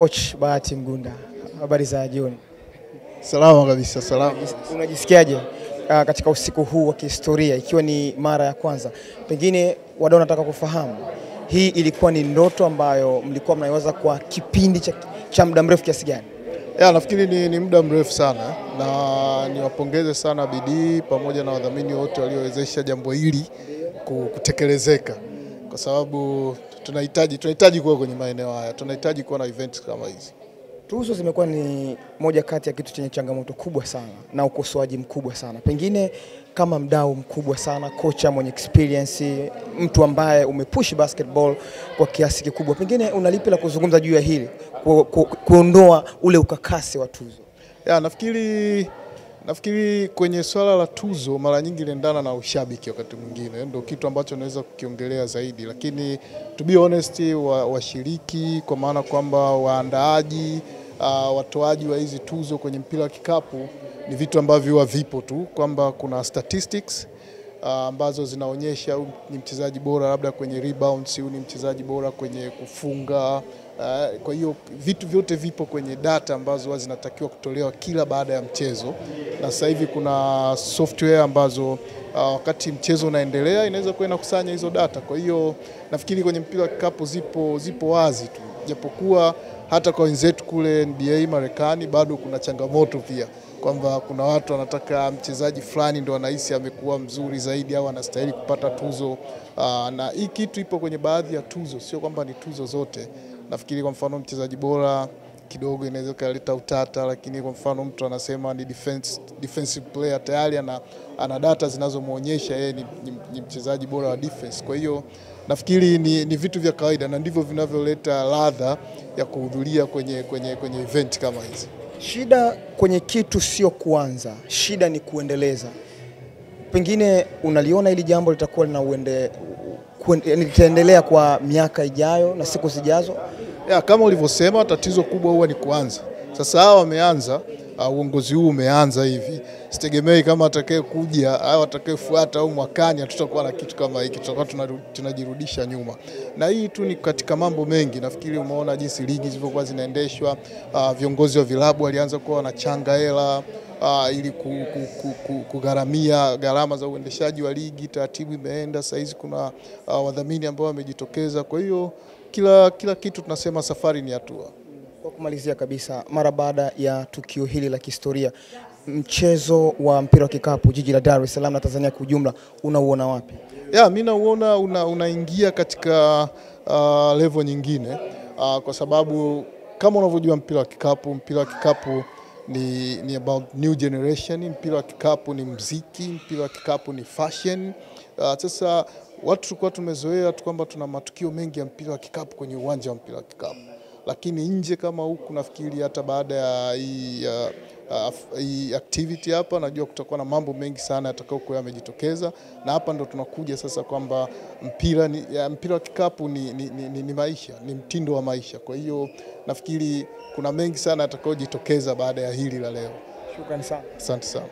Coach Bahati Mgunda, habari za jioni. Salama kabisa, salama. Unajisikiaje katika usiku huu wa kihistoria ikiwa ni mara ya kwanza? Pengine wadau nataka kufahamu, hii ilikuwa ni ndoto ambayo mlikuwa mnaiwaza kwa kipindi cha muda mrefu kiasi gani? Nafikiri ni muda mrefu sana, na niwapongeze sana bidii pamoja na wadhamini wote waliowezesha jambo hili kutekelezeka, kwa sababu tunahitaji kuwa kwenye maeneo haya, tunahitaji kuwa na events kama hizi. Tuzo zimekuwa ni moja kati ya kitu chenye changamoto kubwa sana na ukosoaji mkubwa sana. Pengine kama mdau mkubwa sana, kocha mwenye experience, mtu ambaye umepush basketball kwa kiasi kikubwa, pengine unalipi la kuzungumza juu ya hili, kuondoa ule ukakasi wa tuzo? Nafikiri kwenye swala la tuzo mara nyingi linaendana na ushabiki wakati mwingine. Ndio kitu ambacho naweza kukiongelea zaidi, lakini to be honest, washiriki kwa maana kwamba waandaaji, watoaji wa hizi tuzo kwenye mpira wa kikapu ni vitu ambavyo huwa vipo tu, kwamba kuna statistics ambazo zinaonyesha ni mchezaji bora labda kwenye rebounds, ni mchezaji bora kwenye kufunga. Kwa hiyo vitu vyote vipo kwenye data ambazo zinatakiwa kutolewa kila baada ya mchezo, na sasa hivi kuna software ambazo wakati mchezo unaendelea inaweza kuwa inakusanya hizo data. Kwa hiyo nafikiri kwenye mpira wa kikapu zipo wazi tu, japokuwa hata kwa wenzetu kule NBA Marekani bado kuna changamoto pia, kwamba kuna watu wanataka mchezaji fulani ndo anahisi amekuwa mzuri zaidi au anastahili kupata tuzo, na hii kitu ipo kwenye baadhi ya tuzo, sio kwamba ni tuzo zote. Nafikiri kwa mfano mchezaji bora kidogo inaweza kuleta utata, lakini kwa mfano mtu anasema ni defensive player, tayari ana data zinazomuonyesha yeye ni mchezaji bora wa defense. Kwa hiyo nafikiri ni vitu vya kawaida, na ndivyo vinavyoleta ladha ya kuhudhuria kwenye event kama hizi. Shida kwenye kitu sio kuanza, shida ni kuendeleza. Pengine unaliona hili jambo litakuwa litaendelea kwa miaka ijayo na siku zijazo? Kama ulivyosema, tatizo kubwa huwa ni kuanza. Sasa hawa wameanza, uongozi huu umeanza hivi. Sitegemei kama atakaye kuja au atakayefuata au mwakani hatutakuwa na kitu kama hiki, tutakuwa tunajirudisha nyuma. Na hii tu ni katika mambo mengi. Nafikiri umeona jinsi ligi zilivyokuwa zinaendeshwa, viongozi wa vilabu walianza kuwa wanachanga hela ili kugharamia gharama za uendeshaji wa ligi. Taratibu imeenda, sasa hizi kuna wadhamini ambao wamejitokeza. Kwa hiyo kila kitu tunasema safari ni hatua. Kwa kumalizia kabisa, mara baada ya tukio hili la kihistoria, mchezo wa mpira wa kikapu jiji la Dar es Salaam na Tanzania kwa ujumla unauona wapi? Mimi nauona unaingia katika level nyingine, kwa sababu kama unavyojua mpira wa kikapu ni about new generation. Mpira wa kikapu ni muziki, mpira wa kikapu ni fashion. Sasa watu tulikuwa tumezoea tu kwamba tuna matukio mengi ya mpira wa kikapu kwenye uwanja wa mpira wa kikapu, lakini nje kama huku nafikiri hata baada ya hii activity hapa, najua kutakuwa na mambo mengi sana yatakayokuwa yamejitokeza, na hapa ndo tunakuja sasa kwamba mpira wa kikapu ni maisha, ni mtindo wa maisha. Kwa hiyo nafikiri kuna mengi sana yatakayojitokeza baada ya hili la leo. Shukrani sana. Asante sana.